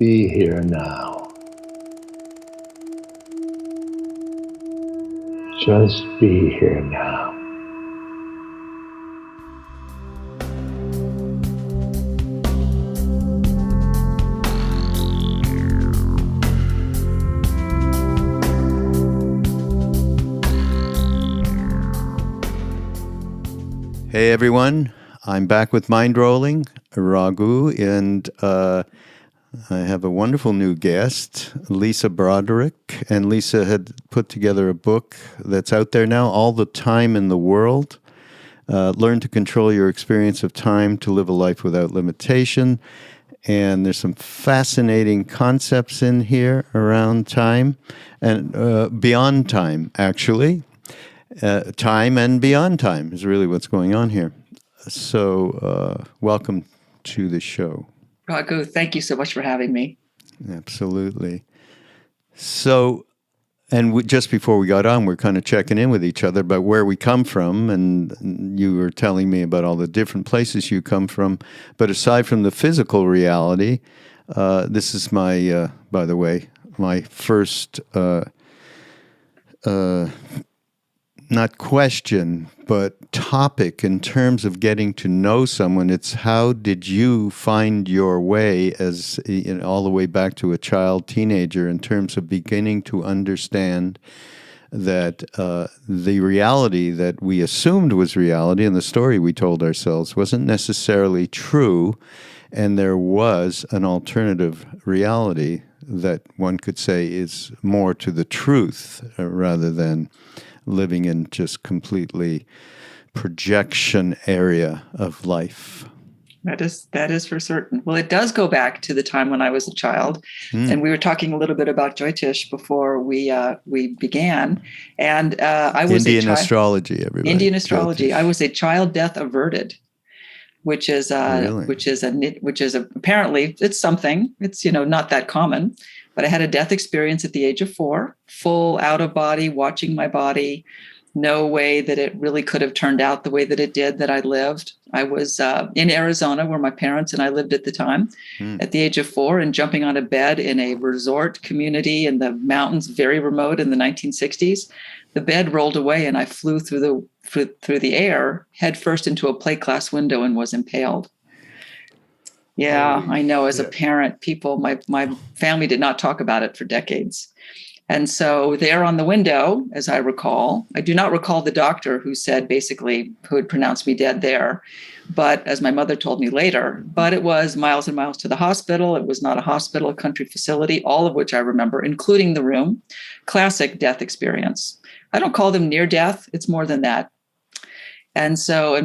be here now. Just be here now. Hey everyone, I'm back with Mindrolling, Raghu, and I have a wonderful new guest, Lisa Broderick. And Lisa had put together a book that's out there now, All the Time in the World. Learn to control your experience of time to live a life without limitation. And there's some fascinating concepts in here around time and beyond time, actually. Time and beyond time is really what's going on here. So welcome to the show. Raghu, thank you so much for having me. Absolutely. So, and just before we got on, we're kind of checking in with each other about where we come from, and you were telling me about all the different places you come from. But aside from the physical reality, this is my, by the way, my first not question, but topic in terms of getting to know someone. It's how did you find your way as all the way back to a child, teenager, in terms of beginning to understand that the reality that we assumed was reality and the story we told ourselves wasn't necessarily true, and there was an alternative reality that one could say is more to the truth rather than living in just completely projection area of life. That is for certain. Well, it does go back to the time when I was a child, and we were talking a little bit about Jyotish before we began. And I was Indian astrology. Everybody. Indian astrology. Jyotish. I was a child death averted, which is apparently it's something. It's not that common. But I had a death experience at the age of 4, full out of body, watching my body. No way that it really could have turned out the way that it did, that I lived. I was in Arizona where my parents and I lived at the time at the age of 4, and jumping on a bed in a resort community in the mountains, very remote in the 1960s. The bed rolled away and I flew through the air headfirst into a plate glass window and was impaled. Yeah, I know. As a parent, my family did not talk about it for decades. And so there on the window, as I recall, I do not recall the doctor who had pronounced me dead there. But as my mother told me later, but it was miles and miles to the hospital. It was not a hospital, a country facility, all of which I remember, including the room. Classic death experience. I don't call them near death. It's more than that. And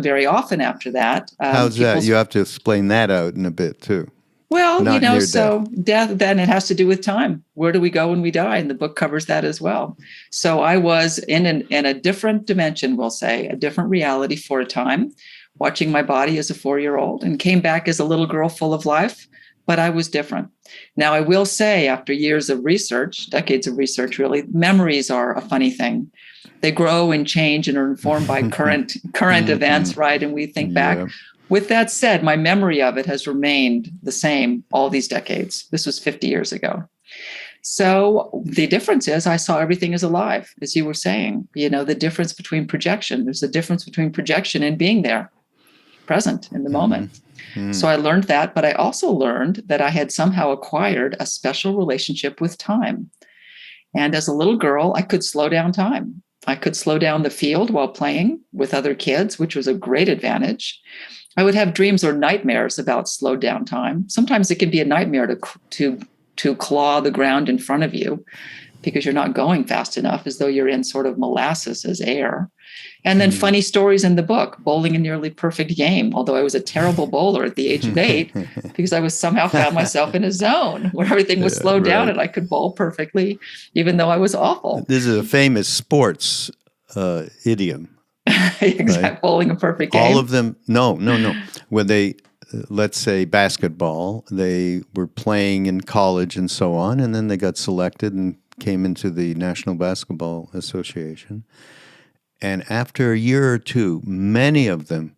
very often after that. How's that? You have to explain that out in a bit too. Well, death, then it has to do with time. Where do we go when we die? And the book covers that as well. So I was in a different dimension, we'll say, a different reality for a time, watching my body as a 4-year-old, and came back as a little girl full of life, but I was different. Now, I will say, after years of research, decades of research, really, memories are a funny thing. They grow and change and are informed by current events, right? And we think back. With that said, my memory of it has remained the same all these decades. This was 50 years ago. So the difference is I saw everything as alive, as you were saying. The difference between projection. There's a difference between projection and being there, present in the moment. So I learned that, but I also learned that I had somehow acquired a special relationship with time. And as a little girl, I could slow down time. I could slow down the field while playing with other kids, which was a great advantage. I would have dreams or nightmares about slowed down time. Sometimes it can be a nightmare to claw the ground in front of you because you're not going fast enough, as though you're in sort of molasses as air. And then funny stories in the book, bowling a nearly perfect game, although I was a terrible bowler at the age of 8 because I was somehow found myself in a zone where everything was slowed down and I could bowl perfectly, even though I was awful. This is a famous sports idiom. Exactly, right? Bowling a perfect game. All of them, no. When they, let's say basketball, they were playing in college and so on, and then they got selected and came into the National Basketball Association. And after a year or two, many of them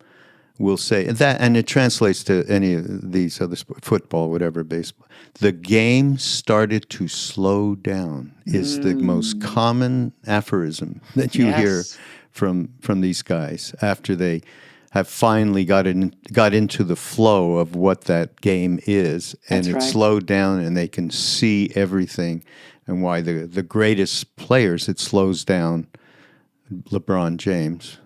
will say that, and it translates to any of these other football, whatever, baseball. The game started to slow down is the most common aphorism that you hear from these guys after they have finally got into the flow of what that game is, and it's slowed down, and they can see everything, and why the greatest players it slows down. LeBron James,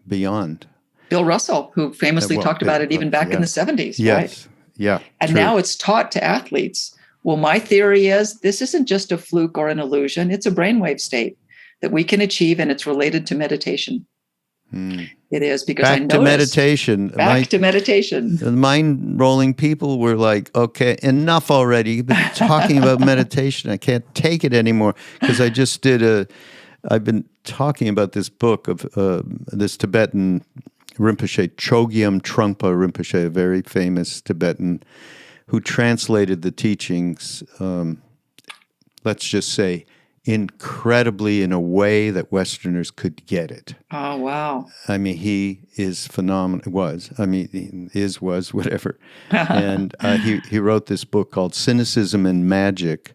beyond. Bill Russell, who famously talked about it even back in the 70s, right? Yeah. And now it's taught to athletes. Well, my theory is this isn't just a fluke or an illusion. It's a brainwave state that we can achieve, and it's related to meditation. It is, because back to meditation. Back to meditation. The mind-rolling people were like, okay, enough already. You've been talking about meditation. I can't take it anymore, because I just did I've been talking about this book of this Tibetan Rinpoche, Chogyam Trungpa Rinpoche, a very famous Tibetan, who translated the teachings, let's just say, incredibly in a way that Westerners could get it. Oh, wow. I mean, he is phenomenal. Was, whatever. And he wrote this book called Cynicism and Magic.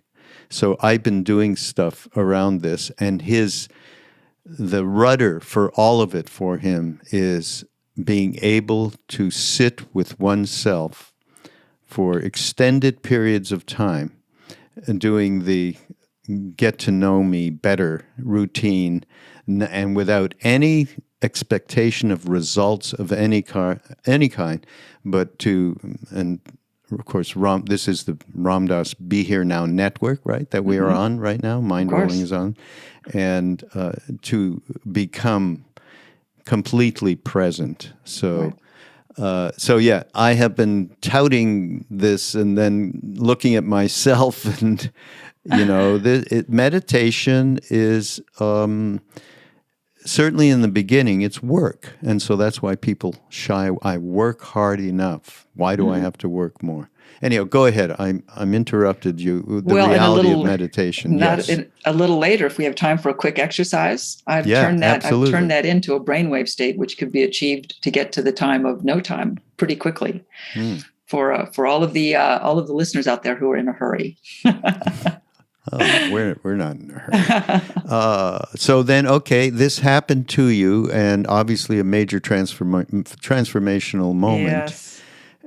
So I've been doing stuff around this, and the rudder for all of it for him is being able to sit with oneself for extended periods of time and doing the get to know me better routine, and without any expectation of results of any kind, but and of course, this is the Ram Dass Be Here Now network, right, that we are on right now. Mindrolling is on. And to become completely present. So, I have been touting this and then looking at myself, and, meditation is... certainly in the beginning, it's work. And so that's why people shy. I work hard enough. Why do I have to work more? Anyhow, go ahead. I'm interrupted you. The reality of meditation. A little later, if we have time for a quick exercise, I've turned that into a brainwave state, which could be achieved to get to the time of no time pretty quickly. For all of the listeners out there who are in a hurry. Oh, we're not in a hurry. So then, okay, this happened to you, and obviously a major transformational moment. Yes.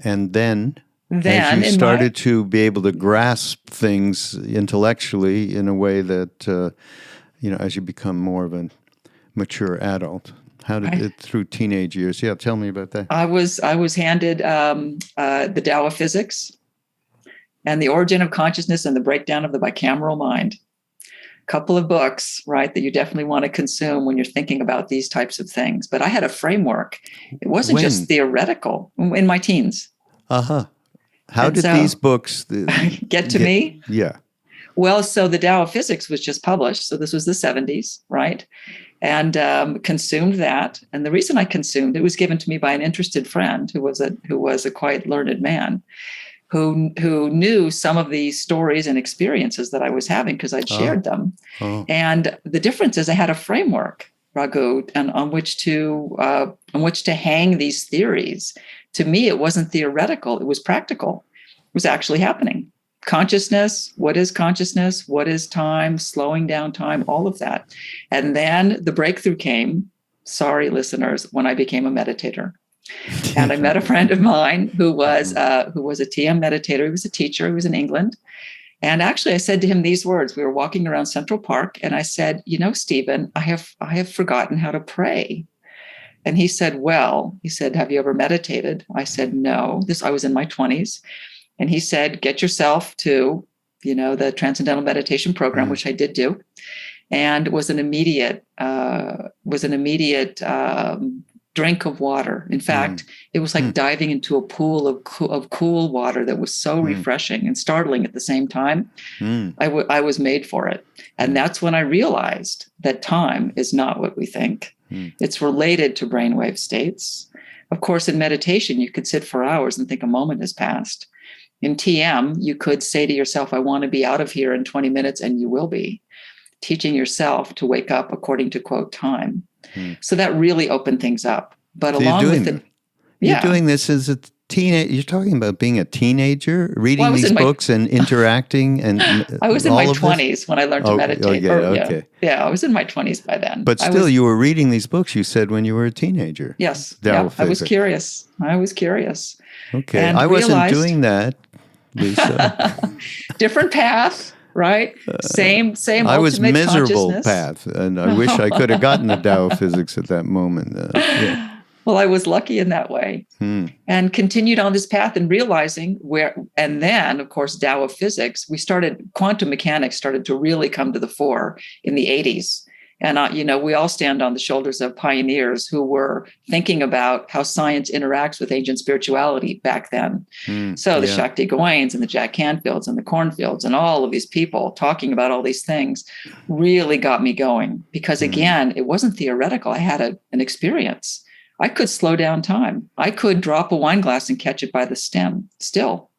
And then as you started to be able to grasp things intellectually in a way that, as you become more of a mature adult. How did it through teenage years? Yeah, tell me about that. I was handed the Dao of Physics and The Origin of Consciousness and the Breakdown of the Bicameral Mind. A couple of books, right, that you definitely want to consume when you're thinking about these types of things. But I had a framework. It wasn't just theoretical in my teens. Uh-huh. How did these books get to me? Yeah. Well, so the Dao of Physics was just published. So this was the 70s, right? And consumed that. And the reason I consumed it was given to me by an interested friend who was a quite learned man, who knew some of the stories and experiences that I was having because I'd shared them. Oh. And the difference is I had a framework, Raghu, and on which to hang these theories. To me, it wasn't theoretical. It was practical. It was actually happening. Consciousness, what is consciousness? What is time? Slowing down time, all of that. And then the breakthrough came, sorry, listeners, when I became a meditator. And I met a friend of mine who was a TM meditator. He was a teacher. He was in England. And actually, I said to him these words. We were walking around Central Park, and I said, Stephen, I have forgotten how to pray. And he said, have you ever meditated? I said, no. I was in my 20s. And he said, get yourself to, the Transcendental Meditation program, which I did do, and was an immediate drink of water. In fact, it was like diving into a pool of cool water that was so refreshing and startling at the same time. I was made for it. And that's when I realized that time is not what we think. It's related to brainwave states. Of course, in meditation, you could sit for hours and think a moment has passed. In TM, you could say to yourself, I want to be out of here in 20 minutes, and you will be. Teaching yourself to wake up according to, quote, time. So that really opened things up. But along with it, You're doing this as a teenager. You're talking about being a teenager, reading these books and interacting, and I was in my 20s when I learned to meditate. Okay. Yeah, I was in my 20s by then. But still, you were reading these books, you said, when you were a teenager. Yes. Yeah, I was curious. Okay. And I wasn't doing that, Lisa. Different path. Right? Same. I was miserable path, and I wish I could have gotten the Dao of Physics at that moment. Well, I was lucky in that way, and continued on this path and realizing and then, of course, Dao of Physics. Quantum mechanics started to really come to the fore in the 80s. And, we all stand on the shoulders of pioneers who were thinking about how science interacts with ancient spirituality back then. The Shakti Gawaians and the Jack Canfields and the Cornfields and all of these people talking about all these things really got me going. Because, again, it wasn't theoretical. I had an experience. I could slow down time. I could drop a wine glass and catch it by the stem still.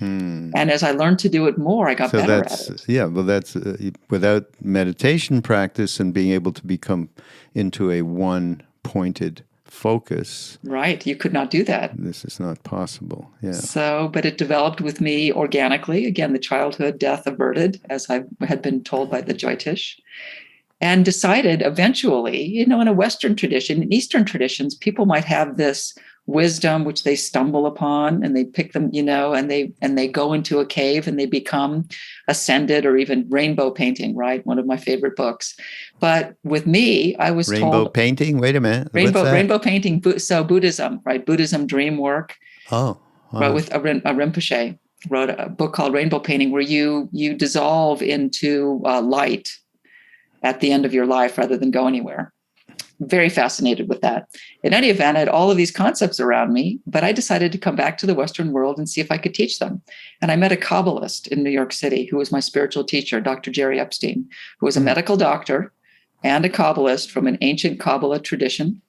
And as I learned to do it more, I got better at it. Yeah, well, that's without meditation practice and being able to become into a one-pointed focus. Right, you could not do that. This is not possible, yeah. But it developed with me organically. Again, the childhood death averted, as I had been told by the Jyotish. And decided eventually, in a Western tradition, in Eastern traditions, people might have this wisdom which they stumble upon and they pick them, and they go into a cave and they become ascended, or even rainbow painting, right? One of my favorite books. But with me, I was rainbow told painting. Wait a minute. Rainbow painting. So Buddhism, right? Buddhism dream work. Oh, wow. With a Rinpoche wrote a book called Rainbow Painting, where you dissolve into light at the end of your life rather than go anywhere. Very fascinated with that. In any event, I had all of these concepts around me, but I decided to come back to the Western world and see if I could teach them. And I met a Kabbalist in New York City who was my spiritual teacher, Dr. Jerry Epstein, who was a medical doctor and a Kabbalist from an ancient Kabbalah tradition.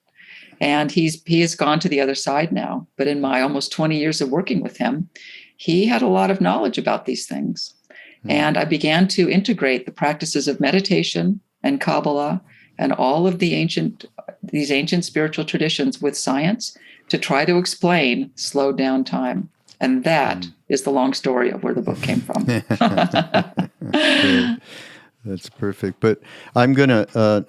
And he has gone to the other side now. But in my almost 20 years of working with him, he had a lot of knowledge about these things. And I began to integrate the practices of meditation and Kabbalah and all of these ancient spiritual traditions with science to try to explain slowed down time. And that is the long story of where the book came from. That's perfect. But I'm going to,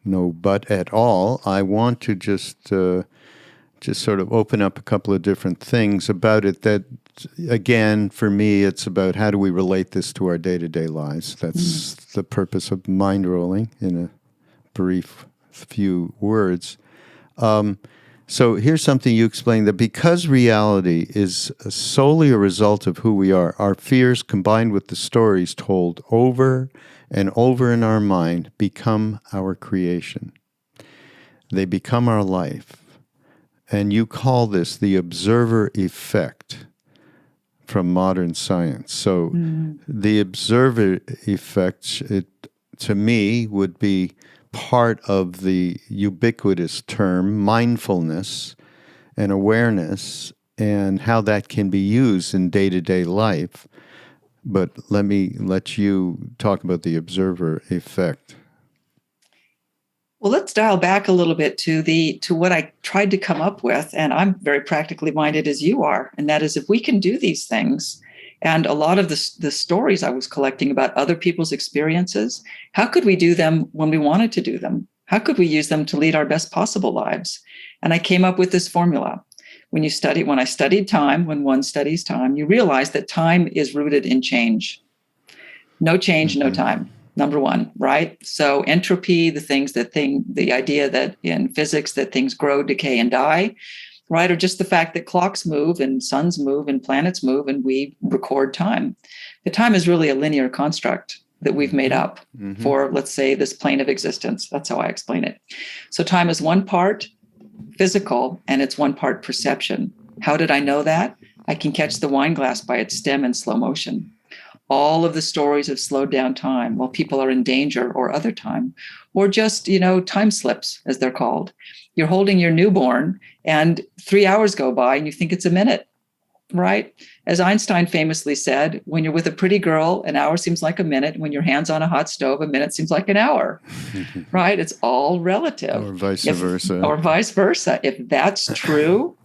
no but at all, I want to just sort of open up a couple of different things about it that, again, for me, it's about how do we relate this to our day-to-day lives. That's the purpose of Mindrolling in a brief few words. So here's something you explained, that because reality is solely a result of who we are, our fears combined with the stories told over and over in our mind become our creation. They become our life. And you call this the observer effect from modern science. So the observer effect, to me, would be part of the ubiquitous term mindfulness and awareness and how that can be used in day-to-day life. But let me let you talk about the observer effect. Well, let's dial back a little bit to what I tried to come up with, and I'm very practically minded as you are, and that is if we can do these things, and a lot of the stories I was collecting about other people's experiences, how could we do them when we wanted to do them? How could we use them to lead our best possible lives? And I came up with this formula. When I studied time, when one studies time, you realize that time is rooted in change. No change, no time. Number one, right? So entropy, the idea that in physics that things grow, decay, and die, right? Or just the fact that clocks move and suns move and planets move and we record time. The time is really a linear construct that we've made up for, let's say, this plane of existence. That's how I explain it. So time is one part physical and it's one part perception. How did I know that? I can catch the wine glass by its stem in slow motion. All of the stories have slowed down time while people are in danger or other time, or just, time slips, as they're called. You're holding your newborn and 3 hours go by and you think it's a minute, right? As Einstein famously said, when you're with a pretty girl, an hour seems like a minute. When your hand's on a hot stove, a minute seems like an hour, right? It's all relative. Or vice versa. Or vice versa. If that's true,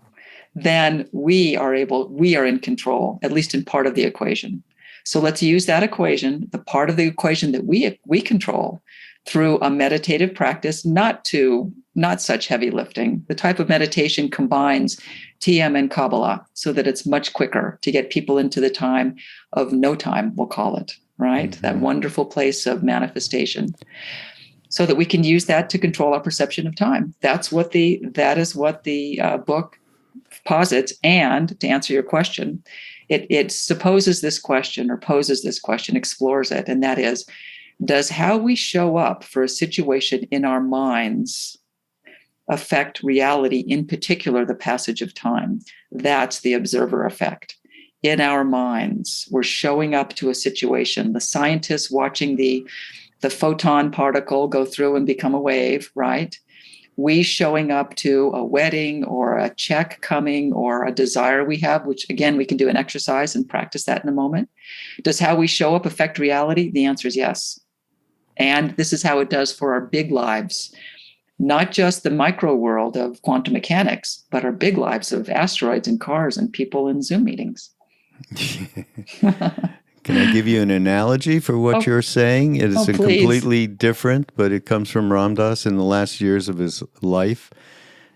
then we are in control, at least in part of the equation. So let's use that equation, the part of the equation that we control, through a meditative practice, not such heavy lifting. The type of meditation combines TM and Kabbalah so that it's much quicker to get people into the time of no time, we'll call it, right? Mm-hmm. That wonderful place of manifestation, so that we can use that to control our perception of time. That is what the book posits. And to answer your question, it poses this question, explores it, and that is, does how we show up for a situation in our minds affect reality, in particular the passage of time? That's the observer effect. In our minds, we're showing up to a situation. The scientists watching the photon particle go through and become a wave, right? We showing up to a wedding or a check coming or a desire we have, which again, we can do an exercise and practice that in a moment. Does how we show up affect reality? The answer is yes. And this is how it does for our big lives, not just the micro world of quantum mechanics, but our big lives of asteroids and cars and people in Zoom meetings. Can I give you an analogy for what you're saying? It is completely different, but it comes from Ram Dass. In the last years of his life,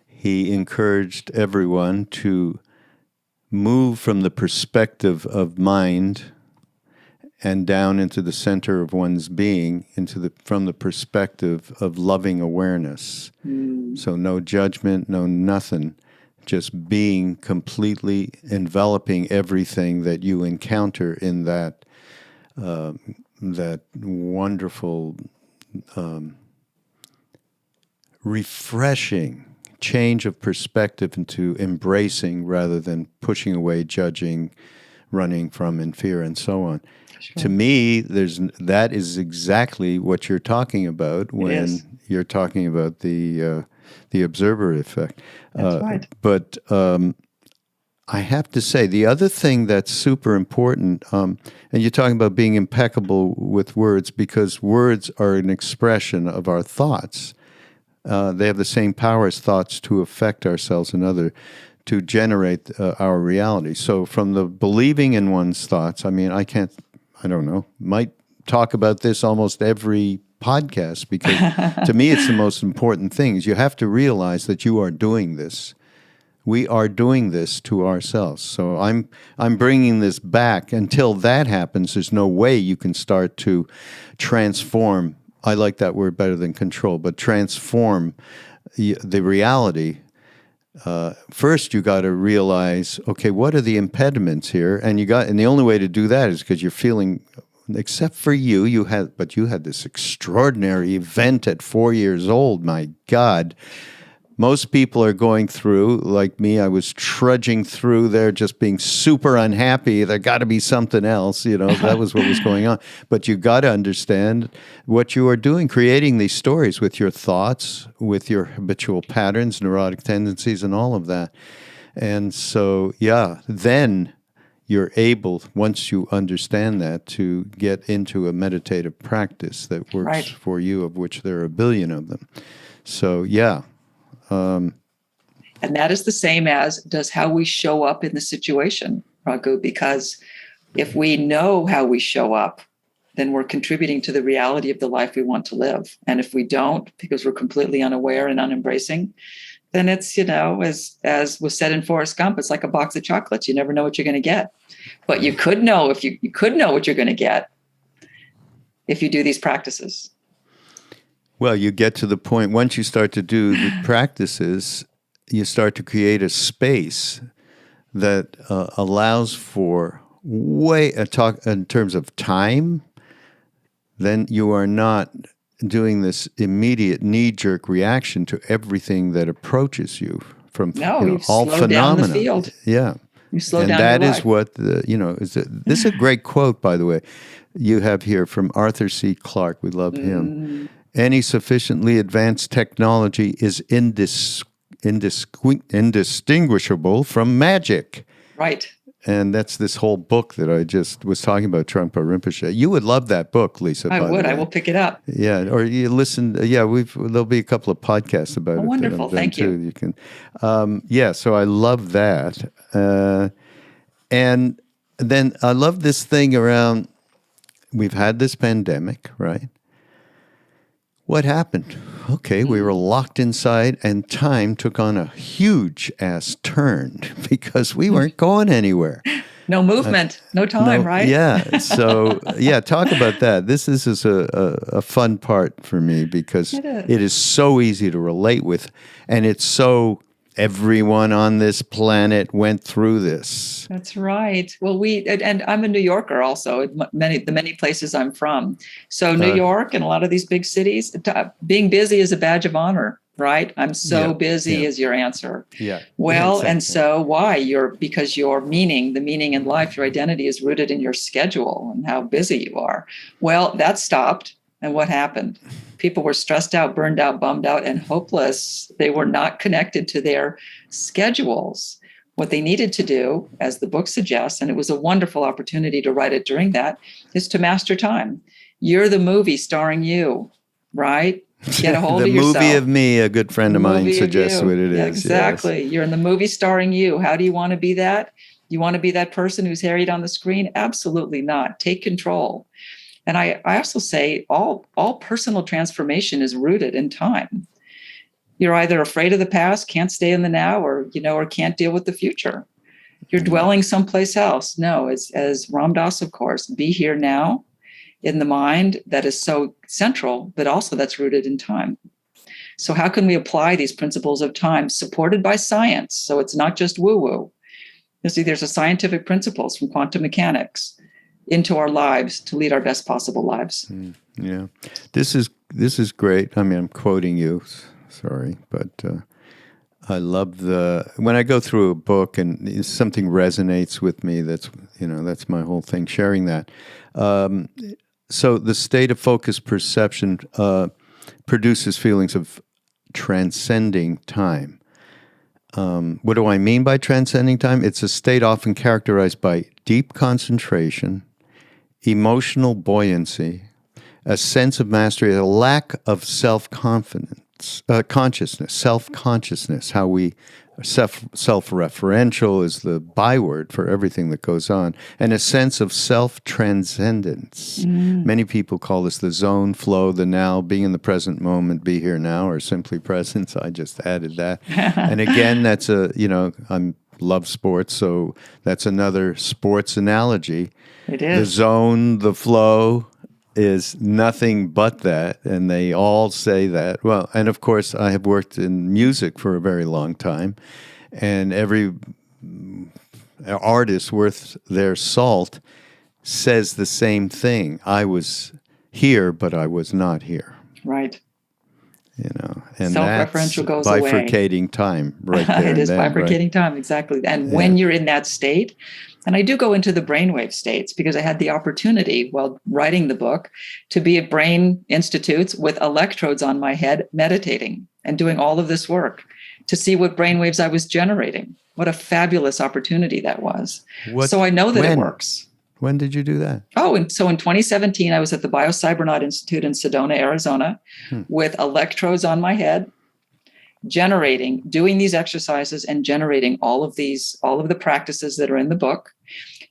he encouraged everyone to move from the perspective of mind and down into the center of one's being, from the perspective of loving awareness. So no judgment, no nothing, just being completely enveloping everything that you encounter in that wonderful, refreshing change of perspective into embracing rather than pushing away, judging, running from in fear, and so on. Sure. To me, that is exactly what you're talking about when you're talking about the observer effect. That's right. But I have to say, the other thing that's super important, and you're talking about being impeccable with words, because words are an expression of our thoughts. They have the same power as thoughts to affect ourselves and others, to generate our reality. So from the believing in one's thoughts, I mean, I don't know, might talk about this almost every podcast, because to me it's the most important thing. Is you have to realize that you are doing this. We are doing this to ourselves. So I'm bringing this back. Until that happens, there's no way you can start to transform. I like that word better than control, but transform the reality. First, you got to realize, okay, what are the impediments here? And the only way to do that is because you're feeling, except for you had this extraordinary event at 4 years old. My God, most people are going through, like me. I was trudging through there, just being super unhappy. There got to be something else, that was what was going on. But you got to understand what you are doing, creating these stories with your thoughts, with your habitual patterns, neurotic tendencies, and all of that. And so, then you're able, once you understand that, to get into a meditative practice that works for you, of which there are a billion of them. So, and that is the same as does how we show up in the situation, Raghu, because if we know how we show up, then we're contributing to the reality of the life we want to live. And if we don't, because we're completely unaware and unembracing, then it's, as was said in Forrest Gump, it's like a box of chocolates. You never know what you're going to get. But you could know if you could know what you're going to get if you do these practices. Well, you get to the point, once you start to do the practices, you start to create a space that allows for in terms of time. Then you are not doing this immediate knee-jerk reaction to everything that approaches you from all phenomena. Down the field. Yeah. You slow and down that your is life. What this is a great quote, by the way, you have here from Arthur C. Clarke. We love him. Any sufficiently advanced technology is indistinguishable from magic. Right. And that's this whole book that I just was talking about, Trungpa Rinpoche. You would love that book, Lisa. I by the would. way. I will pick it up. Yeah, or you listen. Yeah, there'll be a couple of podcasts about it. Wonderful. That I'm Thank you. Too. You can. So I love that, and then I love this thing around. We've had this pandemic, right? What happened? Okay, we were locked inside, and time took on a huge ass turn because we weren't going anywhere. No movement, no time, right? Yeah. So, talk about that. This is a fun part for me because it is so easy to relate with, and it's so everyone on this planet went through this. That's right. Well, and I'm a New Yorker also, the many places I'm from. So New York and a lot of these big cities, being busy is a badge of honor, right? I'm so busy is your answer. Yeah. Well, exactly. And so why? Because your meaning, the meaning in life, your identity is rooted in your schedule and how busy you are. Well, that stopped. And what happened? People were stressed out, burned out, bummed out, and hopeless. They were not connected to their schedules. What they needed to do, as the book suggests, and it was a wonderful opportunity to write it during that, is to master time. You're the movie starring you, right? Get a hold of yourself. The movie of me, a good friend of mine suggests what it is. Exactly. Yes. You're in the movie starring you. How do you want to be that? You want to be that person who's harried on the screen? Absolutely not. Take control. And I also say all personal transformation is rooted in time. You're either afraid of the past, can't stay in the now, or can't deal with the future. You're dwelling someplace else. No, as Ram Dass, of course, be here now in the mind that is so central, but also that's rooted in time. So how can we apply these principles of time supported by science? So it's not just woo-woo. You see, there's a scientific principles from quantum mechanics into our lives to lead our best possible lives. Yeah. This is great. I mean, I'm quoting you. Sorry, but I love when I go through a book and something resonates with me, that's my whole thing, sharing that. So the state of focused perception produces feelings of transcending time. What do I mean by transcending time? It's a state often characterized by deep concentration, emotional buoyancy, a sense of mastery, a lack of self-confidence, self-consciousness, how we self-referential is the byword for everything that goes on, and a sense of self-transcendence. Many people call this the zone, flow, the now, being in the present moment, be here now, or simply presence. I just added that. And again, that's I love sports, so that's another sports analogy. It is. The zone, the flow is nothing but that, and they all say that. Well, and of course, I have worked in music for a very long time, and every artist worth their salt says the same thing. I was here, but I was not here. Right. And self-referential goes bifurcating time right there. It is bifurcating time, exactly. And when you're in that state, and I do go into the brainwave states because I had the opportunity while writing the book to be at brain institutes with electrodes on my head, meditating and doing all of this work to see what brainwaves I was generating. What a fabulous opportunity that was. So I know that it works. When did you do that? Oh, and so in 2017, I was at the Biocybernaut Institute in Sedona, Arizona, with electrodes on my head, doing these exercises and generating all of the practices that are in the book,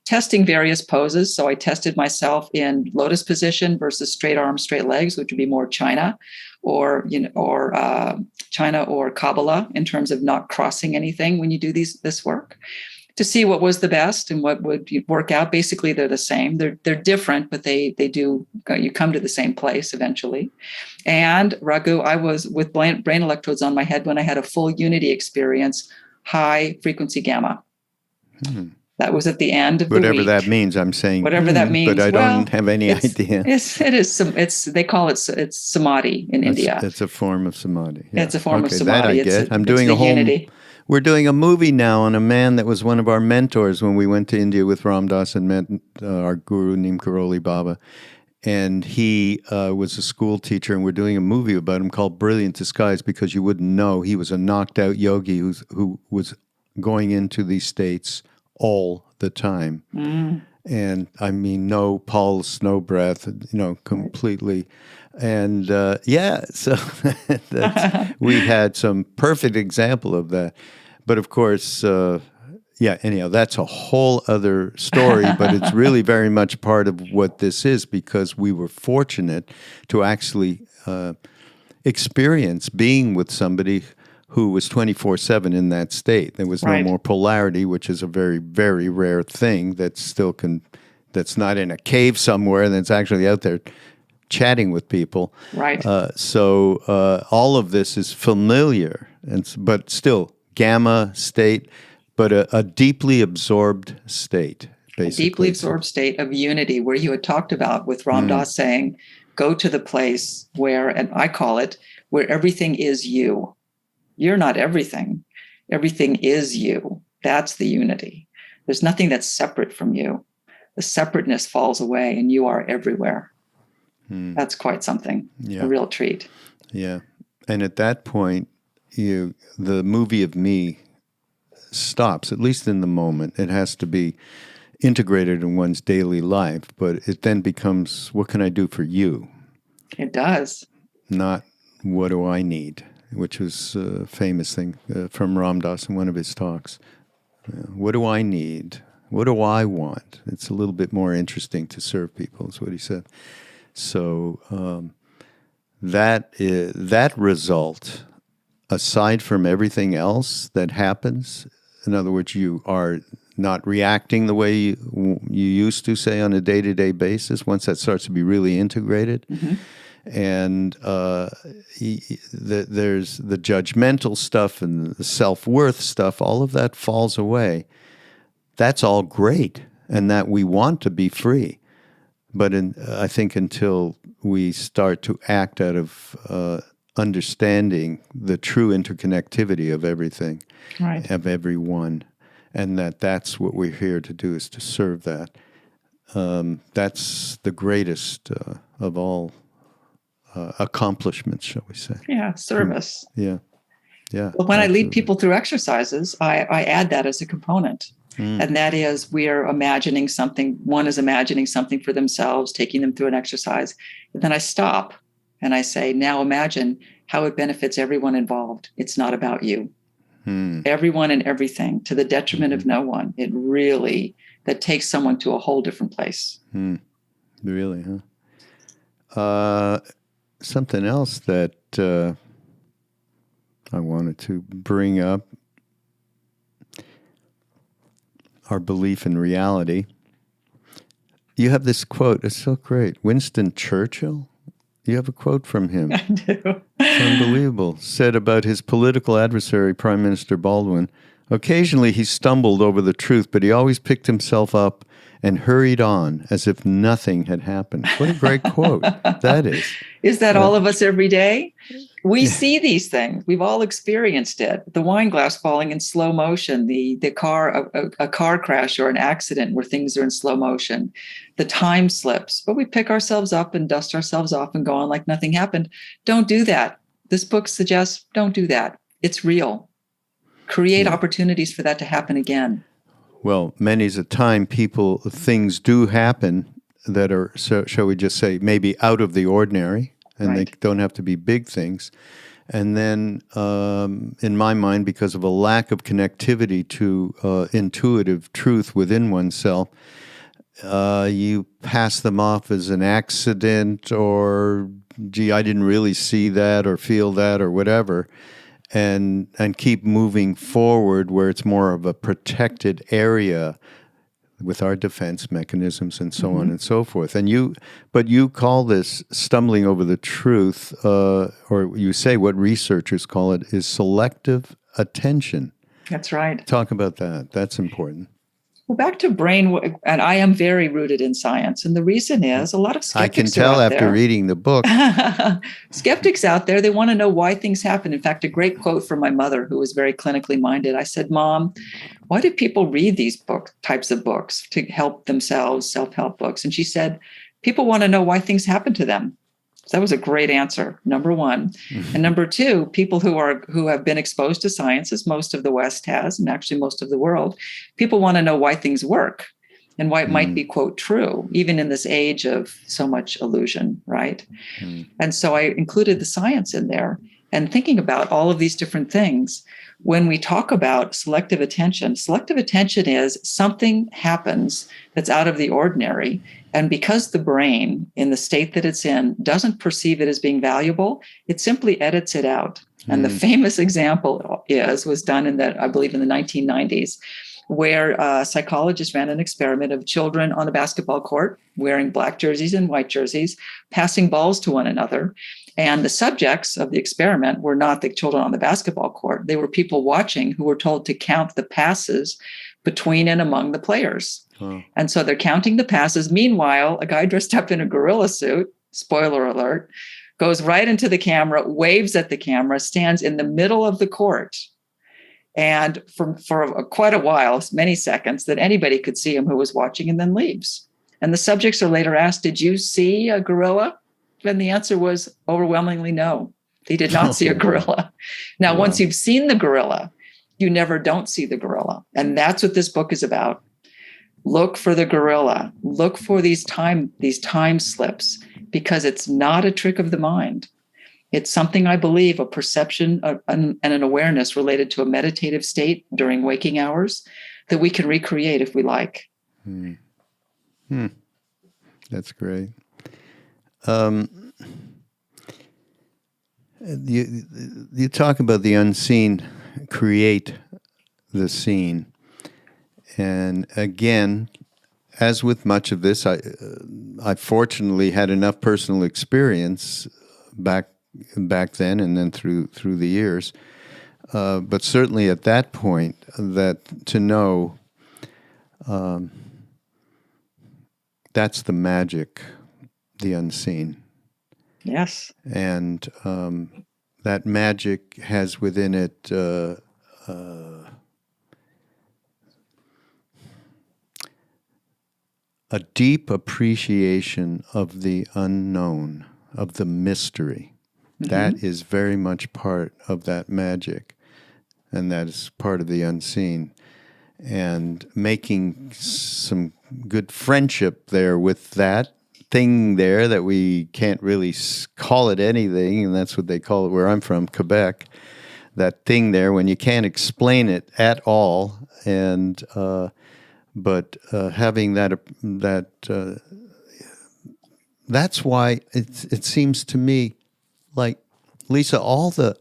testing various poses. So I tested myself in lotus position versus straight arms, straight legs, which would be more China or China or Kabbalah in terms of not crossing anything when you do this work, to see what was the best and what would work out. Basically, they're the same. They're different, but they do, you come to the same place eventually. And Raghu, I was with brain electrodes on my head when I had a full unity experience, high frequency gamma. That was at the end of the week. Whatever that means, I'm saying. Whatever that means. But I don't have any idea. They call it samadhi in India. It's a form of samadhi. Yeah. It's a form of samadhi. That I get. I'm doing a whole unity. We're doing a movie now on a man that was one of our mentors when we went to India with Ram Dass and met our guru, Neem Karoli Baba. And he was a school teacher, and we're doing a movie about him called Brilliant Disguise, because you wouldn't know he was a knocked out yogi who was going into these states all the time. And I mean, no pulse, no breath, completely. And so we had some perfect example of that. But of course, anyhow, that's a whole other story, but it's really very much part of what this is, because we were fortunate to actually experience being with somebody who was 24/7 in that state. There was no more polarity, which is a very, very rare thing that's not in a cave somewhere, that's actually out there chatting with people. Right. So all of this is familiar, but still gamma state, but a deeply absorbed state, basically. A deeply absorbed state of unity, where you had talked about with Ram Dass saying, go to the place where, and I call it, where everything is you. You're not everything. Everything is you. That's the unity. There's nothing that's separate from you. The separateness falls away and you are everywhere. That's quite something, a real treat. Yeah. And at that point, the movie of me stops, at least in the moment. It has to be integrated in one's daily life, but it then becomes, what can I do for you? It does. Not, what do I need? Which was a famous thing from Ram Dass in one of his talks. What do I need? What do I want? It's a little bit more interesting to serve people, is what he said. So that result, aside from everything else that happens, in other words, you are not reacting the way you used to, say, on a day-to-day basis, once that starts to be really integrated. And there's the judgmental stuff and the self-worth stuff, all of that falls away. That's all great, and that we want to be free. But I think until we start to act out of understanding the true interconnectivity of everything, of everyone, and that's what we're here to do, is to serve that. That's the greatest of all accomplishments, shall we say. Yeah, service. Yeah. Well, when I lead people through exercises, I add that as a component. And that is, we are imagining something. One is imagining something for themselves, taking them through an exercise. And then I stop and I say, now imagine how it benefits everyone involved. It's not about you. Everyone and everything, to the detriment of no one. It really, that takes someone to a whole different place. Really, huh? Something else that I wanted to bring up, our belief in reality. You have this quote, it's so great. Winston Churchill, you have a quote from him. I do. It's unbelievable. Said about his political adversary, Prime Minister Baldwin, occasionally he stumbled over the truth, but he always picked himself up and hurried on as if nothing had happened. What a great quote that is. Is that all of us every day? We see these things. We've all experienced it. The wine glass falling in slow motion, a car crash or an accident where things are in slow motion, the time slips. But we pick ourselves up and dust ourselves off and go on like nothing happened. Don't do that. This book suggests don't do that. It's real. Create opportunities for that to happen again. Well, many's a time things do happen that are, so shall we just say, maybe out of the ordinary, and they don't have to be big things. And then, in my mind, because of a lack of connectivity to intuitive truth within oneself, you pass them off as an accident, or, gee, I didn't really see that or feel that or whatever. And keep moving forward where it's more of a protected area with our defense mechanisms and so on and so forth. But you call this stumbling over the truth, or you say what researchers call it is selective attention. That's right. Talk about that. That's important. Well, back to brain, and I am very rooted in science. And the reason is a lot of skeptics I can tell after reading the book. Skeptics out there, they want to know why things happen. In fact, a great quote from my mother, who was very clinically minded. I said, Mom, why do people read these types of books to help themselves, self-help books? And she said, people want to know why things happen to them. So that was a great answer, number one. Mm-hmm. And number two, people who have been exposed to science, as most of the West has, and actually most of the world, people want to know why things work and why it might be, quote, true, even in this age of so much illusion, right? And so I included the science in there and thinking about all of these different things. When we talk about selective attention is something happens that's out of the ordinary. And because the brain, in the state that it's in, doesn't perceive it as being valuable, it simply edits it out. And the famous example was done in I believe in the 1990s, where psychologists ran an experiment of children on a basketball court wearing black jerseys and white jerseys, passing balls to one another. And the subjects of the experiment were not the children on the basketball court. They were people watching who were told to count the passes between and among the players. Oh. And so they're counting the passes. Meanwhile, a guy dressed up in a gorilla suit, spoiler alert, goes right into the camera, waves at the camera, stands in the middle of the court. And for quite a while, many seconds, that anybody could see him who was watching, and then leaves. And the subjects are later asked, did you see a gorilla? And the answer was overwhelmingly no. They did not see a gorilla. Now, once you've seen the gorilla, you never don't see the gorilla. And that's what this book is about. Look for the gorilla. Look for these time slips, because it's not a trick of the mind. It's something, I believe, a perception and an awareness related to a meditative state during waking hours that we can recreate if we like. That's great. You talk about the unseen create the seen. And again, as with much of this, I fortunately had enough personal experience back then and then through the years, but certainly at that point, that to know that's the magic, the unseen. Yes. And that magic has within it a deep appreciation of the unknown, of the mystery. Mm-hmm. That is very much part of that magic, and that is part of the unseen. And making some good friendship there with that thing there that we can't really call it anything, and that's what they call it where I'm from, Quebec. That thing there when you can't explain it at all, and but having that's why it seems to me like, Lisa, all the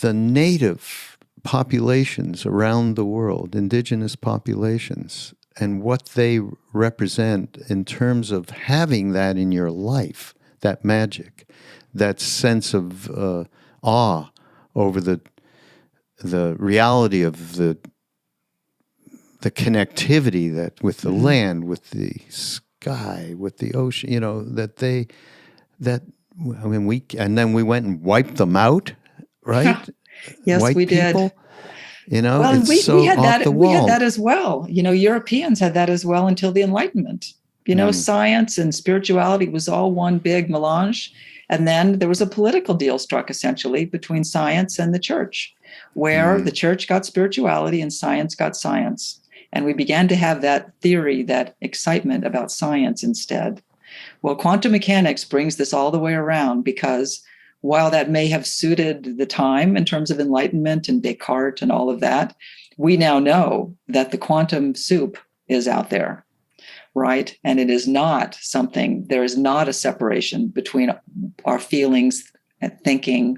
native populations around the world, indigenous populations, and what they represent in terms of having that in your life, that magic, that sense of awe over the reality of the connectivity that with the land, with the sky, with the ocean, and then we went and wiped them out, right? Yes, White we people, did. Well, it's we had off the wall. We had that as well. Europeans had that as well until the Enlightenment. Science and spirituality was all one big melange. And then there was a political deal struck essentially between science and the church, where the church got spirituality and science got science. And we began to have that theory, that excitement about science instead. Well, quantum mechanics brings this all the way around, because while that may have suited the time in terms of Enlightenment and Descartes and all of that, we now know that the quantum soup is out there, right? And it is not something, there is not a separation between our feelings and thinking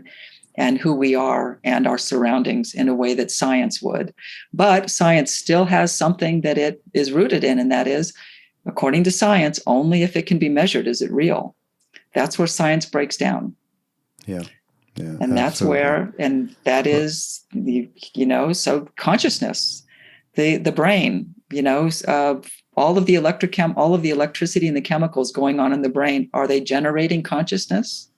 and who we are and our surroundings in a way that science would. But science still has something that it is rooted in, and that is, according to science, only if it can be measured is it real. That's where science breaks down. Yeah. And that's where, and that is, so consciousness, the brain, all of the electricity and the chemicals going on in the brain, are they generating consciousness?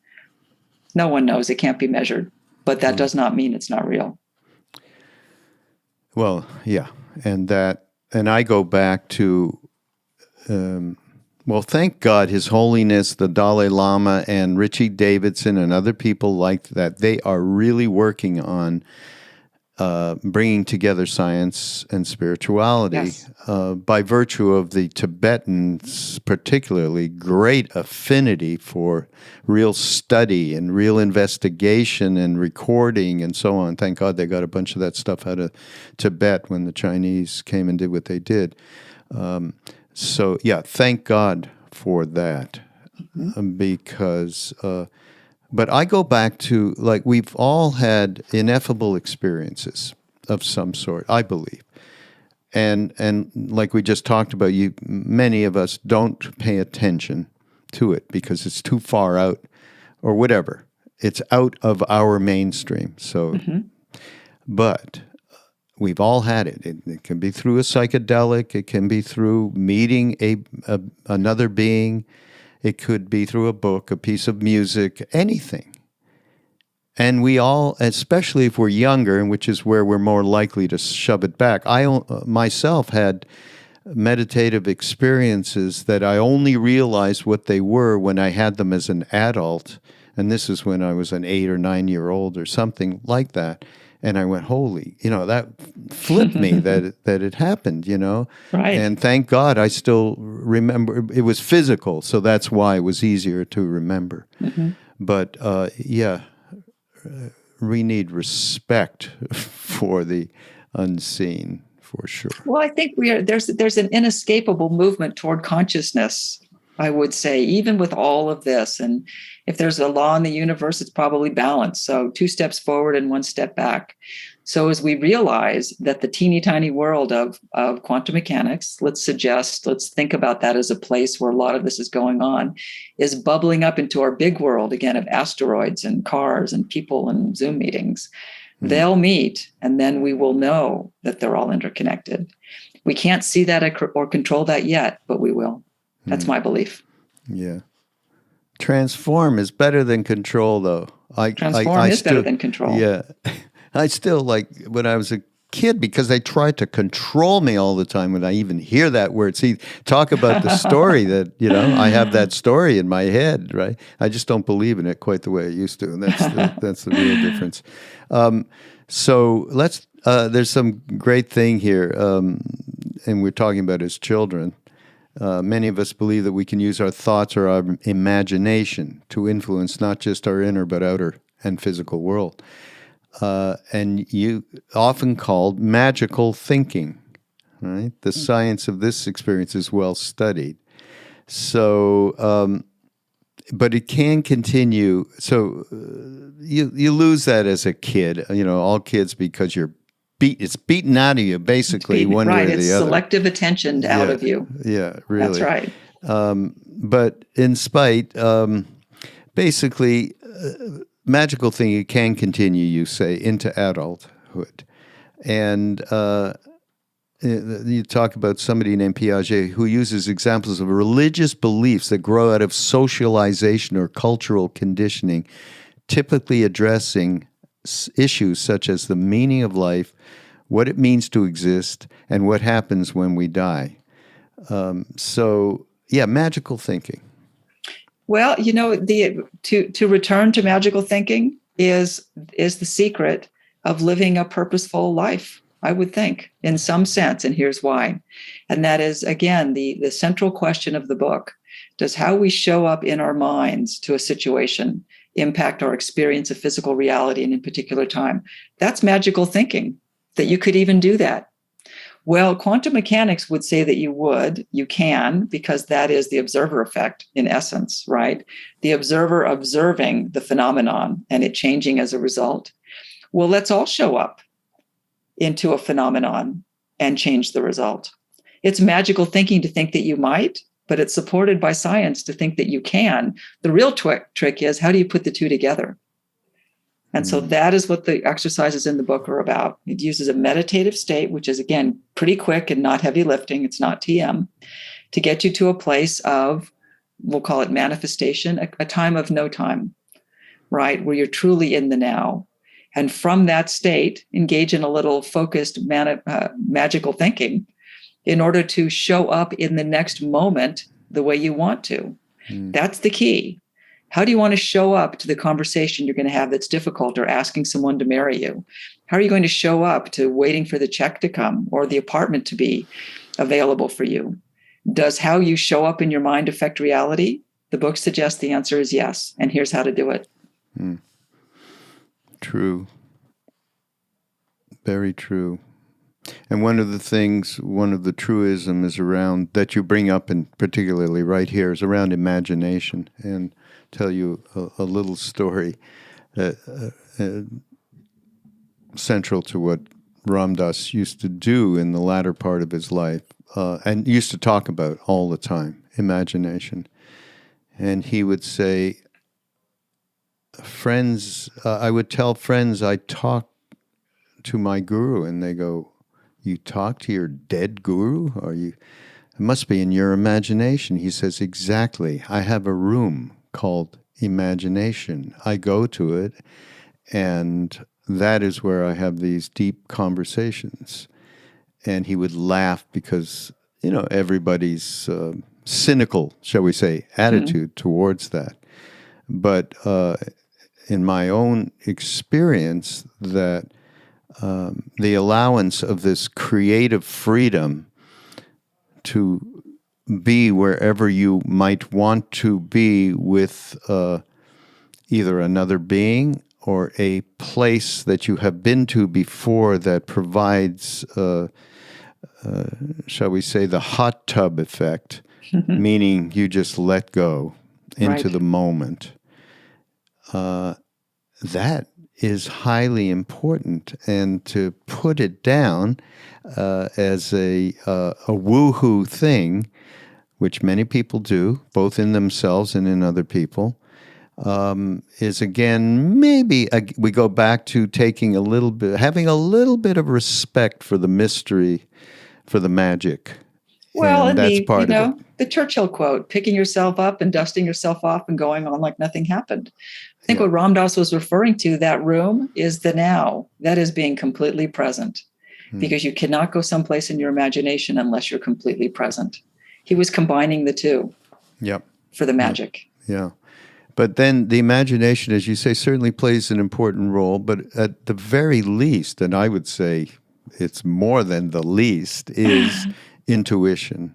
No one knows. It can't be measured, but that does not mean it's not real. Well, yeah. And I go back to Well, thank God His Holiness, the Dalai Lama, and Richie Davidson and other people like that, they are really working on bringing together science and spirituality. Yes. By virtue of the Tibetans' particularly great affinity for real study and real investigation and recording and so on. Thank God they got a bunch of that stuff out of Tibet when the Chinese came and did what they did. So, yeah, thank God for that. Because... but I go back to, like, we've all had ineffable experiences of some sort, I believe. And like we just talked about, many of us don't pay attention to it because it's too far out or whatever. It's out of our mainstream. So, but we've all had it. It can be through a psychedelic. It can be through meeting another being. It could be through a book, a piece of music, anything. And we all, especially if we're younger, which is where we're more likely to shove it back. I myself had meditative experiences that I only realized what they were when I had them as an adult. And this is when I was an 8 or 9 year old or something like that. And I went, holy, that flipped me that it happened, Right. And thank God I still remember. It was physical, so that's why it was easier to remember. But, we need respect for the unseen, for sure. Well, I think there's an inescapable movement toward consciousness, I would say, even with all of this. And if there's a law in the universe, it's probably balance. So 2 steps forward and 1 step back. So as we realize that the teeny tiny world of quantum mechanics, let's think about that as a place where a lot of this is going on, is bubbling up into our big world again of asteroids and cars and people and Zoom meetings. They'll meet, and then we will know that they're all interconnected. We can't see that or control that yet, but we will. That's my belief. Yeah. Transform is better than control, though. Transform is better than control. Yeah. I still, like, when I was a kid, because they tried to control me all the time when I even hear that word. See, talk about the story that, I have that story in my head, right? I just don't believe in it quite the way I used to, and that's the real difference. So there's some great thing here, and we're talking about as children. Many of us believe that we can use our thoughts or our imagination to influence not just our inner but outer and physical world. And you often called magical thinking, right? The science of this experience is well studied. So, but it can continue. So you lose that as a kid, all kids, because it's beaten out of you, basically, one way or the other. It's selective attention out of you. Yeah, really. That's right. But in spite, basically, magical thinking can continue, you say, into adulthood. And you talk about somebody named Piaget who uses examples of religious beliefs that grow out of socialization or cultural conditioning, typically addressing issues such as the meaning of life, what it means to exist, and what happens when we die. Magical thinking. Well, to return to magical thinking is the secret of living a purposeful life, I would think, in some sense, and here's why. And that is, again, the central question of the book. Does how we show up in our minds to a situation impact our experience of physical reality and in particular time? That's magical thinking, that you could even do that. Well, quantum mechanics would say that you can, because that is the observer effect in essence, right? The observer observing the phenomenon and it changing as a result. Well, let's all show up into a phenomenon and change the result. It's magical thinking to think that you might, but it's supported by science to think that you can. The real trick is, how do you put the two together? And so that is what the exercises in the book are about. It uses a meditative state, which is, again, pretty quick and not heavy lifting. It's not TM, to get you to a place of, we'll call it manifestation, a time of no time, right? Where you're truly in the now. And from that state, engage in a little focused magical thinking in order to show up in the next moment the way you want to. That's the key. How do you want to show up to the conversation you're going to have that's difficult, or asking someone to marry you? How are you going to show up to waiting for the check to come or the apartment to be available for you? Does how you show up in your mind affect reality? The book suggests the answer is yes, and here's how to do it. True. Very true. And one of the truism is around, that you bring up, and particularly right here, is around imagination. And tell you a little story central to what Ram Dass used to do in the latter part of his life, and used to talk about all the time, imagination. And he would say, I would tell friends I talk to my guru, and they go, "You talk to your dead guru? It must be in your imagination." He says, "Exactly. I have a room called imagination. I go to it, and that is where I have these deep conversations." And he would laugh because, everybody's cynical, shall we say, attitude towards that. But in my own experience, that the allowance of this creative freedom to be wherever you might want to be with either another being or a place that you have been to before that provides, shall we say, the hot tub effect, meaning you just let go into the moment. That is highly important, and to put it down as a woohoo thing, which many people do, both in themselves and in other people, is again maybe we go back to having a little bit of respect for the mystery, for the magic. Well, and that's part of it. The Churchill quote, picking yourself up and dusting yourself off and going on like nothing happened. I think what Ram Dass was referring to, that room, is the now. That is being completely present, because you cannot go someplace in your imagination unless you're completely present. He was combining the two for the magic. Yeah. But then the imagination, as you say, certainly plays an important role. But at the very least, and I would say it's more than the least, is intuition.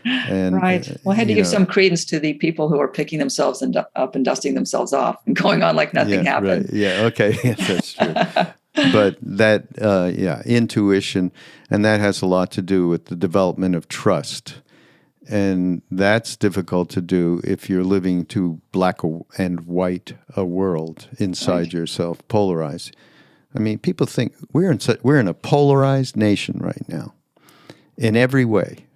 And, right. Well, I had to give some credence to the people who are picking themselves up and dusting themselves off and going on like nothing happened. Right. Yeah. Okay. Yes, that's true. But that, intuition, and that has a lot to do with the development of trust. And that's difficult to do if you're living too black and white a world inside yourself, polarized. I mean, people think we're in a polarized nation right now, in every way,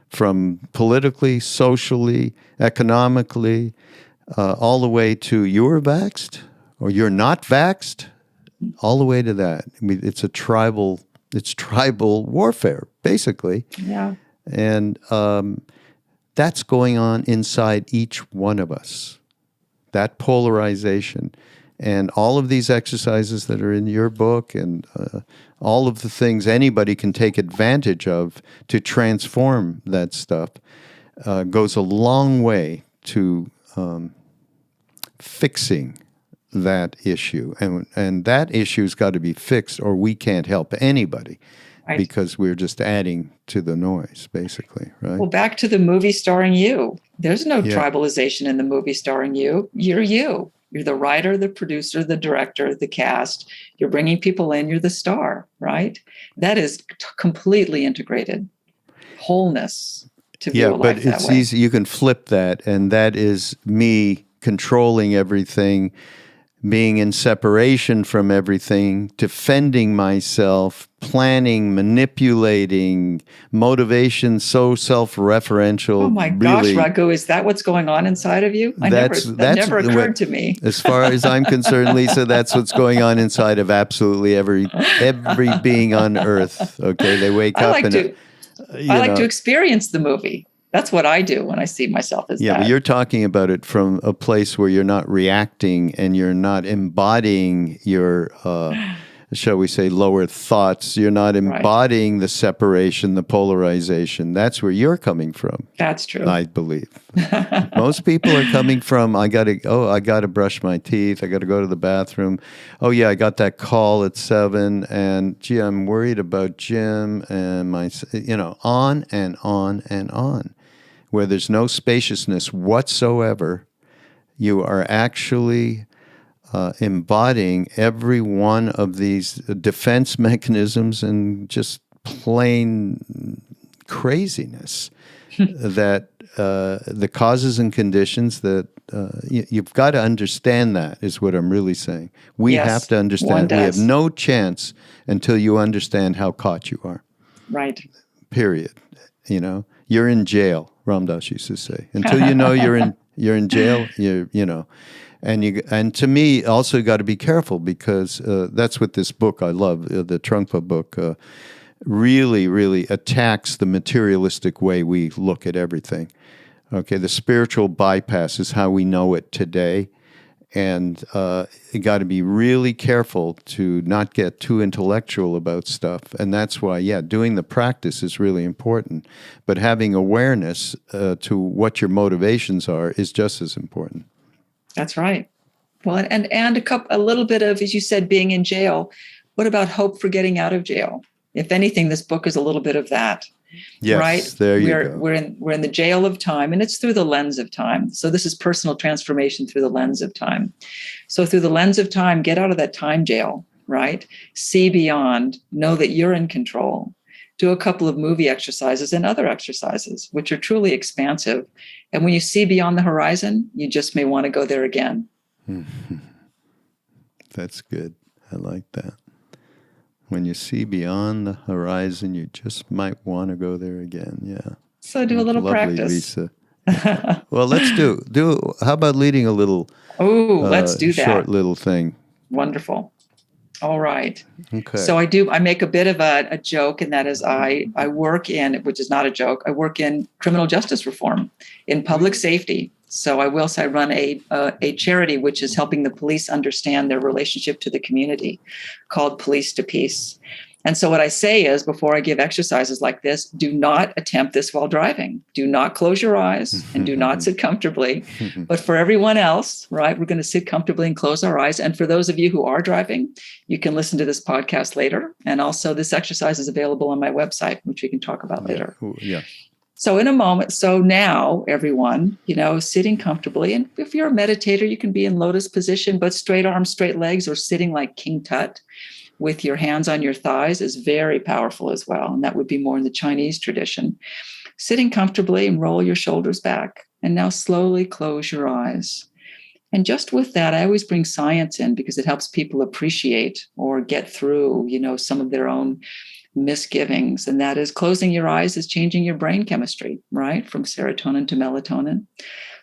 from politically, socially, economically, all the way to you're vaxxed or you're not vaxxed, all the way to that. I mean, it's tribal warfare, basically. Yeah. And that's going on inside each one of us, that polarization. And all of these exercises that are in your book, and all of the things anybody can take advantage of to transform that stuff, goes a long way to fixing that issue. And that issue's got to be fixed, or we can't help anybody. Right. Because we're just adding to the noise, basically, right? Well, back to the movie starring you. There's no tribalization in the movie starring you. You're you. You're the writer, the producer, the director, the cast. You're bringing people in. You're the star, right? That is completely integrated wholeness to view a life that way. Yeah, but it's easy. You can flip that, and that is me controlling everything, being in separation from everything, defending myself, planning, manipulating, motivation, so self-referential. Oh my gosh, Raghu, is that what's going on inside of you? That never occurred to me. As far as I'm concerned, Lisa, that's what's going on inside of absolutely every being on earth. Okay, they wake up I like to experience the movie. That's what I do when I see myself as that. Yeah, but you're talking about it from a place where you're not reacting and you're not embodying your shall we say, lower thoughts. You're not embodying the separation, the polarization. That's where you're coming from. That's true. I believe. Most people are coming from, I got to brush my teeth. I got to go to the bathroom. Oh, yeah, I got that call at 7. And, gee, I'm worried about Jim and my, on and on and on. Where there's no spaciousness whatsoever, you are actually embodying every one of these defense mechanisms and just plain craziness that the causes and conditions that you've got to understand. That is what I'm really saying. We have to understand. We have no chance until you understand how caught you are. Right. Period. You're in jail, Ram Dass used to say. Until you know you're in jail, And to me, also got to be careful because that's what this book I love, the Trungpa book, really, really attacks the materialistic way we look at everything. Okay, the spiritual bypass is how we know it today. And you got to be really careful to not get too intellectual about stuff. And that's why, doing the practice is really important. But having awareness to what your motivations are is just as important. That's right. Well, and a little bit of, as you said, being in jail. What about hope for getting out of jail? If anything, this book is a little bit of that. Yes, right? There you go. We're in the jail of time, and it's through the lens of time. So this is personal transformation through the lens of time. So through the lens of time, get out of that time jail, right? See beyond, know that you're in control. Do a couple of movie exercises and other exercises, which are truly expansive. And when you see beyond the horizon, you just may want to go there again. That's good. I like that. When you see beyond the horizon, you just might want to go there again. Yeah. So do a little lovely, practice. Lisa. Well, let's do. How about leading a little? Let's do that. Short little thing. Wonderful. All right. Okay. So I make a bit of a joke, and that is I work in, which is not a joke, I work in criminal justice reform in public safety. So I will say I run a charity which is helping the police understand their relationship to the community called Police to Peace. And so what I say is, before I give exercises like this, do not attempt this while driving. Do not close your eyes and do not sit comfortably. But for everyone else, right, we're going to sit comfortably and close our eyes. And for those of you who are driving, you can listen to this podcast later. And also this exercise is available on my website, which we can talk about later. Yeah. So in a moment, so now everyone, sitting comfortably. And if you're a meditator, you can be in lotus position, but straight arms, straight legs, or sitting like King Tut with your hands on your thighs is very powerful as well. And that would be more in the Chinese tradition. Sitting comfortably and roll your shoulders back. And now slowly close your eyes. And just with that, I always bring science in because it helps people appreciate or get through, some of their own misgivings. And that is, closing your eyes is changing your brain chemistry, right? From serotonin to melatonin.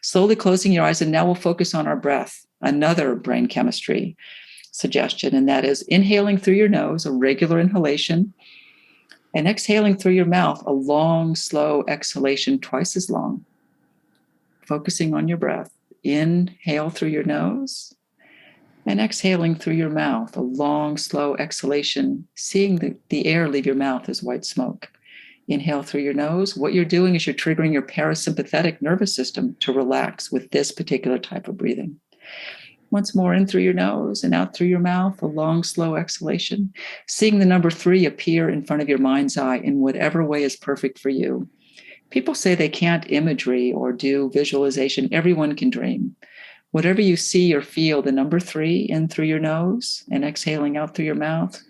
Slowly closing your eyes. And now we'll focus on our breath, another brain chemistry suggestion. And that is inhaling through your nose, a regular inhalation, and exhaling through your mouth, a long, slow exhalation, twice as long. Focusing on your breath. Inhale through your nose and exhaling through your mouth, a long, slow exhalation, seeing the air leave your mouth as white smoke. Inhale through your nose. What you're doing is you're triggering your parasympathetic nervous system to relax with this particular type of breathing. Once more, in through your nose and out through your mouth, a long, slow exhalation, seeing the number 3 appear in front of your mind's eye in whatever way is perfect for you. People say they can't imagery or do visualization. Everyone can dream. Whatever you see or feel, the number 3 in through your nose and exhaling out through your mouth,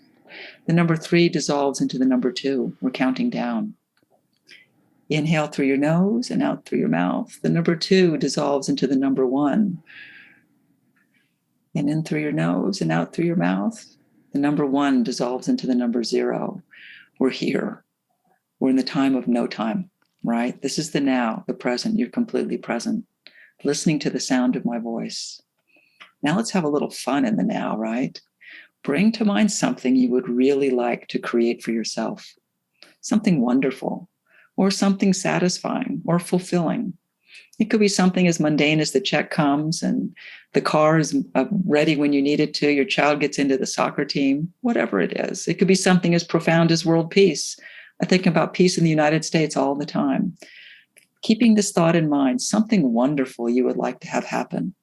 the number 3 dissolves into the number 2. We're counting down. Inhale through your nose and out through your mouth. The number 2 dissolves into the number 1. And in through your nose and out through your mouth, the number 1 dissolves into the number 0. We're here. We're in the time of no time, right? This is the now, the present. You're completely present, listening to the sound of my voice. Now let's have a little fun in the now, right? Bring to mind something you would really like to create for yourself, something wonderful, or something satisfying or fulfilling. It could be something as mundane as the check comes and the car is ready when you need it to. Your child gets into the soccer team, whatever it is. It could be something as profound as world peace. I think about peace in the United States all the time. Keeping this thought in mind, something wonderful you would like to have happen.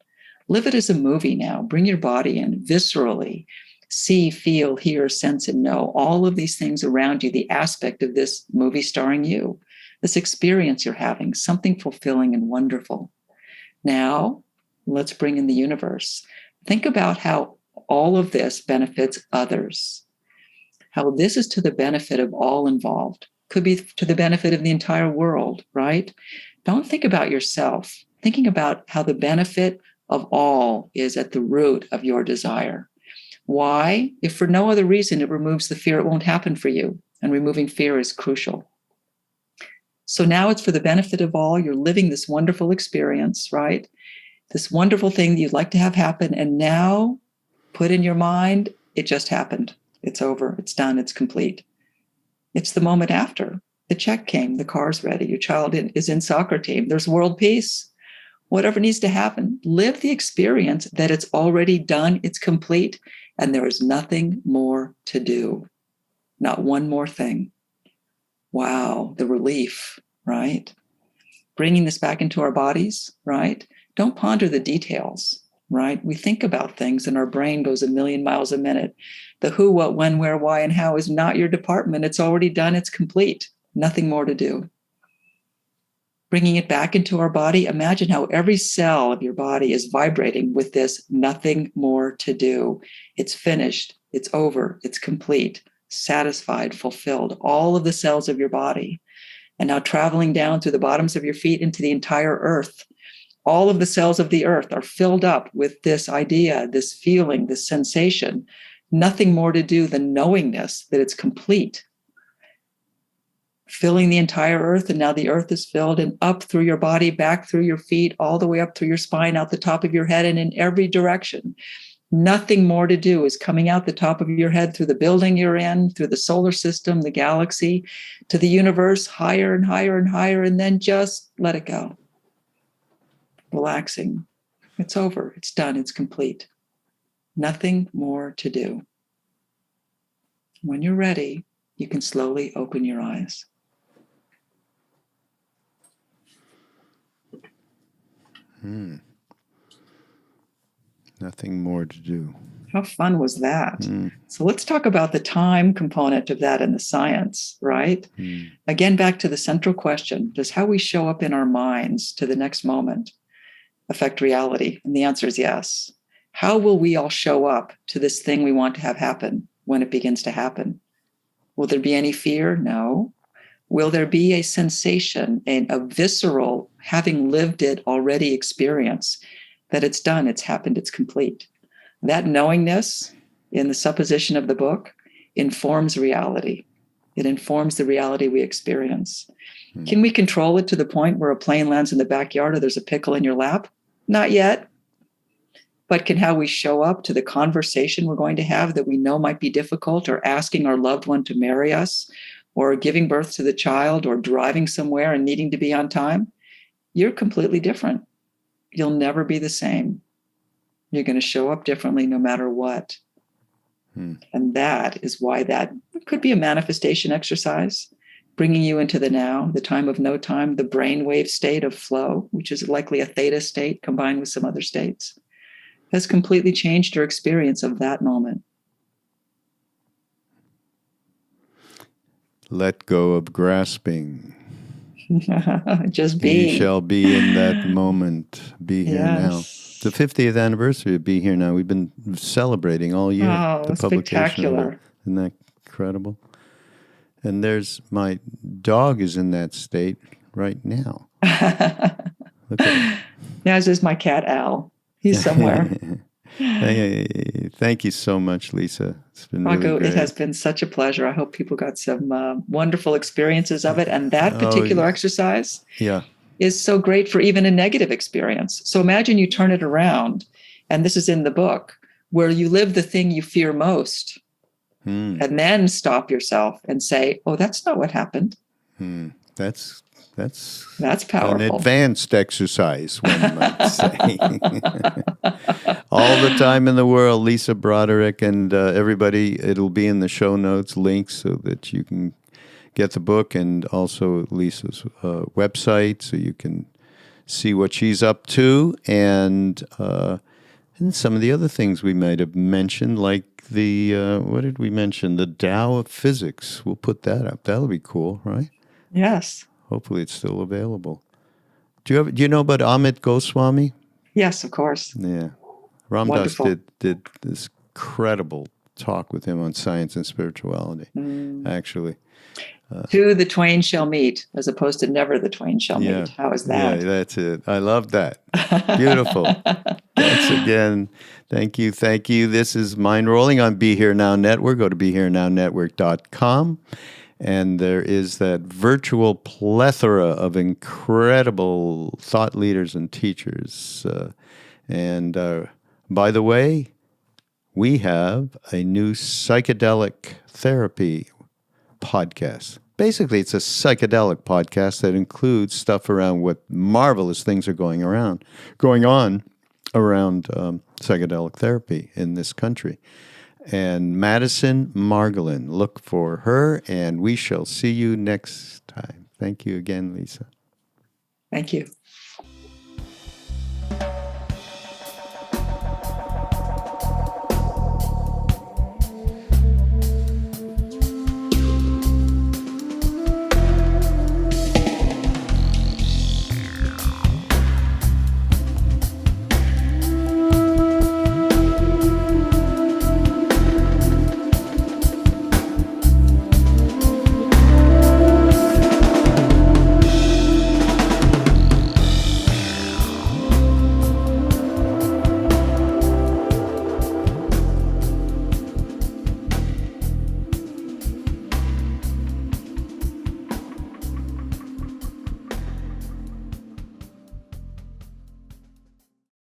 Live it as a movie now. Bring your body in viscerally. See, feel, hear, sense, and know all of these things around you, the aspect of this movie starring you, this experience you're having, something fulfilling and wonderful. Now, let's bring in the universe. Think about how all of this benefits others, how this is to the benefit of all involved. Could be to the benefit of the entire world, right? Don't think about yourself. Thinking about how the benefit of all is at the root of your desire. Why? If for no other reason, it removes the fear it won't happen for you. And removing fear is crucial. So now it's for the benefit of all. You're living this wonderful experience, right? This wonderful thing that you'd like to have happen. And now put in your mind, it just happened. It's over. It's done. It's complete. It's the moment after. The check came. The car's ready. Your child is in soccer team. There's world peace. Whatever needs to happen, live the experience that it's already done. It's complete. And there is nothing more to do. Not one more thing. Wow, the relief, right? Bringing this back into our bodies, right? Don't ponder the details, right? We think about things and our brain goes a million miles a minute. The who, what, when, where, why, and how is not your department. It's already done. It's complete. Nothing more to do. Bringing it back into our body, imagine how every cell of your body is vibrating with this nothing more to do. It's finished. It's over. It's complete. Satisfied, fulfilled, all of the cells of your body. And now traveling down through the bottoms of your feet into the entire earth. All of the cells of the earth are filled up with this idea, this feeling, this sensation. Nothing more to do than knowingness that it's complete. Filling the entire earth, and now the earth is filled, and up through your body, back through your feet, all the way up through your spine, out the top of your head, and in every direction. Nothing more to do is coming out the top of your head through the building you're in, through the solar system, the galaxy, to the universe, higher and higher and higher, and then just let it go. Relaxing. It's over. It's done. It's complete. Nothing more to do. When you're ready, you can slowly open your eyes. Nothing more to do. How fun was that? So let's talk about the time component of that and the science, right? Again, back to the central question, does how we show up in our minds to the next moment affect reality? And the answer is yes. How will we all show up to this thing we want to have happen when it begins to happen? Will there be any fear? No. Will there be a sensation, a visceral, having lived it already experience that it's done, it's happened, it's complete? That knowingness in the supposition of the book informs reality. It informs the reality we experience. Can we control it to the point where a plane lands in the backyard or there's a pickle in your lap? Not yet. But can how we show up to the conversation we're going to have that we know might be difficult, or asking our loved one to marry us, or giving birth to the child, or driving somewhere and needing to be on time? You're completely different. You'll never be the same. You're going to show up differently no matter what. And that is why that could be a manifestation exercise, bringing you into the now, the time of no time, the brainwave state of flow, which is likely a theta state combined with some other states, has completely changed your experience of that moment. Let go of grasping. Just be. You shall be in that moment. Be here now. The 50th anniversary of Be Here Now. We've been celebrating all year. The spectacular. Isn't that incredible? And there's my dog is in that state right now. Look at him. As is my cat Al. He's somewhere. Thank you so much, Lisa. It's been Raghu, really great. it has been such a pleasure. I hope people got some wonderful experiences of it. And that particular exercise is so great for even a negative experience. So imagine you turn it around, and this is in the book, where you live the thing you fear most, and then stop yourself and say, oh, that's not what happened. That's That's powerful. An advanced exercise, one might say. All the time in the world, Lisa Broderick, and everybody, it'll be in the show notes, links so that you can get the book, and also Lisa's website so you can see what she's up to, and some of the other things we might have mentioned, like the, what did we mention? The Dao of Physics. We'll put that up. That'll be cool, right? Yes. Hopefully it's still available. Do you know about Amit Goswami? Yes, of course. Yeah. Ram Dass did this incredible talk with him on science and spirituality, actually. Two the twain shall meet, as opposed to never the twain shall meet. How is that? Yeah, that's it. I love that. Beautiful. Once again, thank you. This is Mindrolling on Be Here Now Network. Go to BeHereNowNetwork.com. And there is that virtual plethora of incredible thought leaders and teachers. By the way, we have a new psychedelic therapy podcast. Basically, it's a psychedelic podcast that includes stuff around what marvelous things are going on around psychedelic therapy in this country. And Madison Margolin, look for her, and we shall see you next time. Thank you again, Lisa. Thank you.